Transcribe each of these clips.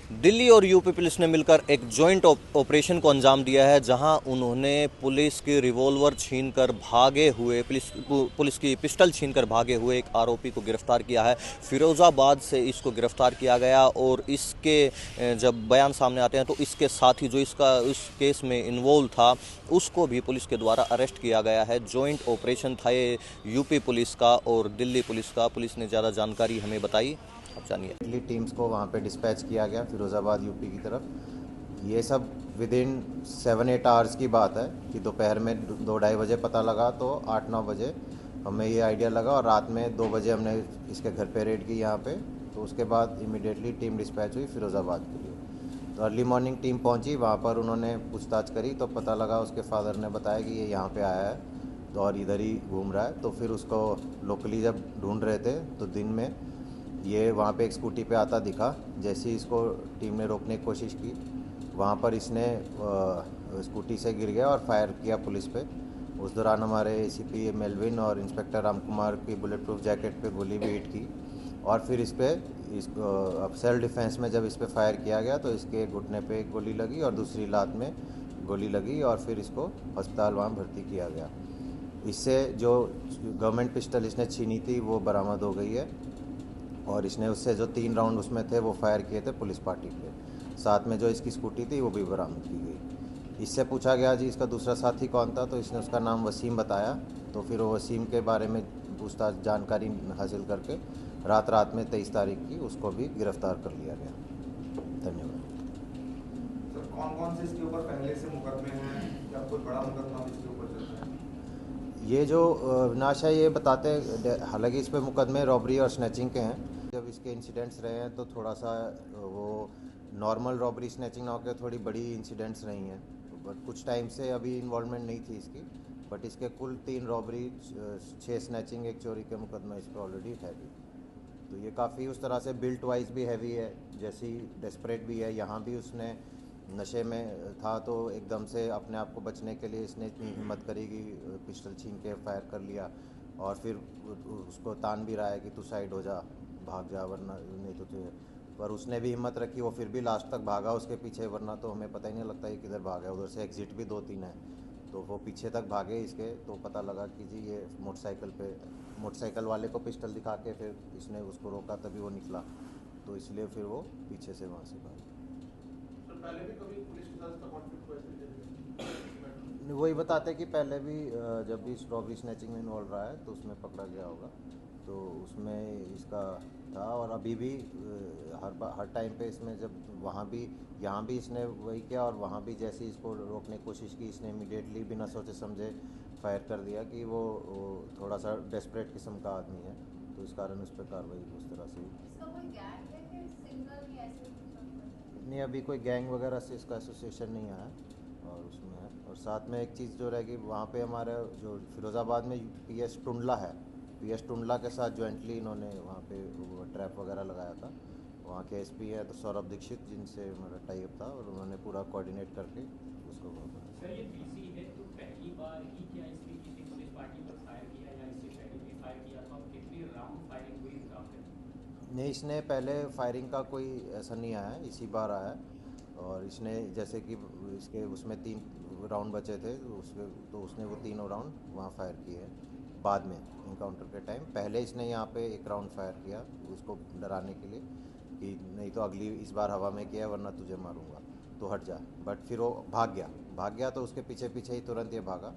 दिल्ली और UP police ने मिलकर एक जॉइंट ऑपरेशन को अंजाम दिया है, जहां उन्होंने पुलिस की रिवॉल्वर छीनकर भागे हुए पुलिस की पिस्टल छीनकर भागे हुए एक आरोपी को गिरफ्तार किया है। फिरोजाबाद से इसको गिरफ्तार किया गया और इसके जब बयान सामने आते हैं तो इसके साथ ही जो उस केस में इन्वॉल्व था उसको भी पुलिस के द्वारा अरेस्ट किया गया है। जॉइंट ऑपरेशन था ये यूपी पुलिस का और दिल्ली पुलिस का। पुलिस ने ज़्यादा जानकारी हमें बताई, आप जानिए। टीम्स को वहाँ पे डिस्पैच किया गया फिरोज़ाबाद यूपी की तरफ। ये सब विद इन 7-8 आवर्स की बात है कि दोपहर में 2-2:30 बजे पता लगा तो 8-9 बजे हमें ये आइडिया लगा और रात में 2 बजे हमने इसके घर पे रेड की यहाँ पे। तो उसके बाद इमीडिएटली टीम डिस्पैच हुई फिरोज़ाबाद के लिए। तो अर्ली मॉर्निंग टीम पहुँची, वहाँ पर उन्होंने पूछताछ करी तो पता लगा, उसके फादर ने बताया कि ये यहाँ पर आया है तो और इधर ही घूम रहा है। तो फिर उसको लोकली जब ढूंढ रहे थे तो दिन में ये वहाँ पे एक स्कूटी पे आता दिखा। जैसे ही इसको टीम ने रोकने की कोशिश की, वहाँ पर इसने स्कूटी से गिर गया और फायर किया पुलिस पे। उस दौरान हमारे एसीपी मेलविन और इंस्पेक्टर राम कुमार की बुलेट प्रूफ जैकेट पे गोली भी हिट की और फिर इसको अब सेल्फ डिफेंस में जब इस पर फायर किया गया तो इसके घुटने पे एक गोली लगी और दूसरी लात में गोली लगी और फिर इसको अस्पताल वहाँ भर्ती किया गया। इससे जो गवर्नमेंट पिस्टल इसने छीनी थी वो बरामद हो गई है और इसने उससे जो 3 राउंड उसमें थे वो फायर किए थे पुलिस पार्टी पे। साथ में जो इसकी स्कूटी थी वो भी बरामद की गई। इससे पूछा गया जी इसका दूसरा साथी कौन था, तो इसने उसका नाम वसीम बताया। तो फिर वो वसीम के बारे में पूछताछ जानकारी हासिल करके रात में 23 तारीख की उसको भी गिरफ्तार कर लिया गया। धन्यवाद। सर, कौन-कौन से इसके ऊपर पहले से मुकदमे हैं या कोई बड़ा मुकदमा इसके ऊपर चल रहा है? ये जो विनाश है ये बताते हैं, हालांकि इस पर मुकदमे रॉबरी और स्नैचिंग के हैं। जब इसके इंसिडेंट्स रहे हैं तो थोड़ा सा वो नॉर्मल रॉबरी स्नैचिंग ना होकर थोड़ी बड़ी इंसिडेंट्स रही हैं। बट कुछ टाइम से अभी इन्वॉल्वमेंट नहीं थी इसकी। बट इसके कुल 3 रॉबरी, 6 स्नैचिंग, 1 चोरी के मुकदमा इस पर ऑलरेडी हैवी। तो ये काफ़ी उस तरह से बिल्ट वाइज भी हैवी है, जैसी डेस्परेट भी है। यहाँ भी उसने नशे में था तो एकदम से अपने आप को बचने के लिए इसने इतनी हिम्मत करी कि पिस्टल छीन के फायर कर लिया और फिर उसको तान भी रहा है कि तू साइड हो जा, भाग जा वरना नहीं तो तुझे। पर उसने भी हिम्मत रखी, वो फिर भी लास्ट तक भागा उसके पीछे, वरना तो हमें पता ही नहीं लगता ये किधर भागा। उधर से एग्जिट भी 2-3 है तो वो पीछे तक भागे इसके। तो पता लगा कि जी ये मोटरसाइकिल वाले को पिस्टल दिखा के फिर इसने उसको रोका, तभी वो निकला। तो इसलिए फिर वो पीछे से वहाँ से भागा। पहले भी कभी पुलिस के साथ कॉन्फ्लिक्ट हुआ? वही बताते कि पहले भी जब भी रॉबरी स्नैचिंग में इन्वॉल्व रहा है तो उसमें पकड़ा गया होगा, तो उसमें इसका था। और अभी भी हर टाइम पे इसमें जब यहाँ भी इसने वही किया और वहाँ भी जैसे इसको रोकने की कोशिश की इसने इमीडिएटली बिना सोचे समझे फायर कर दिया कि वो थोड़ा सा डेस्परेट किस्म का आदमी है, तो इस कारण उस पर कार्रवाई उस तरह से नहीं। अभी कोई गैंग वगैरह से इसका एसोसिएशन नहीं आया और उसमें है। और साथ में एक चीज़ जो रहेगी, वहाँ पे हमारे जो फिरोज़ाबाद में पीएस टुंडला है, पीएस टुंडला के साथ जॉइंटली इन्होंने वहाँ पे ट्रैप वगैरह लगाया था। वहाँ के एसपी है तो सौरभ दीक्षित, जिनसे हमारा टाइप था और उन्होंने पूरा कोऑर्डिनेट करके उसको सर ये पीसी है तो पहली बार ही क्या इसने किसी पुलिस पार्टी पर फायर किया या इससे पहले भी फायर किया था? और कितनी राउंड फायरिंग हुई इस राउंड में? नहीं, इसने पहले फायरिंग का कोई ऐसा नहीं आया है, इसी बार आया है। और इसने जैसे कि इसके उसमें 3 राउंड बचे थे तो उसने वो 3 राउंड वहाँ फायर किए हैं बाद में इनकाउंटर के टाइम। पहले इसने यहाँ पे 1 राउंड फायर किया उसको डराने के लिए कि नहीं तो इस बार हवा में किया वरना तुझे मारूंगा तो हट जा। बट फिर वो भाग गया तो उसके पीछे ही तुरंत ये भागा।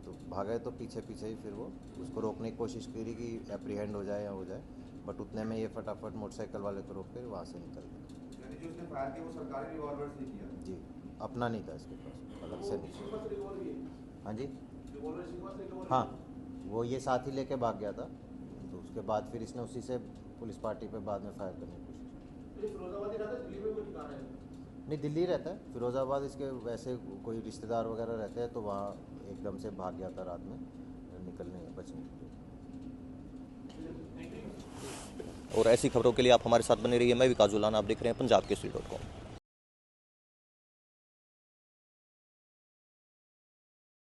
तो भागा तो पीछे ही फिर वो उसको रोकने की कोशिश करी कि एप्रीहेंड हो जाए या हो जाए। बट उतने में ये फटाफट मोटरसाइकिल वाले को रोक कर वहाँ से निकल गया। यानी जो उसने फायर किया वो सरकारी रिवॉल्वर से किया? जी, अपना नहीं था इसके पास, अलग से नहीं। हाँ जी, हाँ, वो ये साथ ही लेके भाग गया था। तो उसके बाद फिर इसने उसी से पुलिस पार्टी पे बाद में फायर करने की कोशिश की। नहीं, दिल्ली रहता है। फिरोज़ाबाद इसके वैसे कोई रिश्तेदार वगैरह रहते हैं तो वहाँ एकदम से भाग गया था रात में बचने के लिए। और ऐसी खबरों के लिए आप हमारे साथ बने रहिए। मैं विकास जुलान, आप देख रहे हैं पंजाब केसरी.com।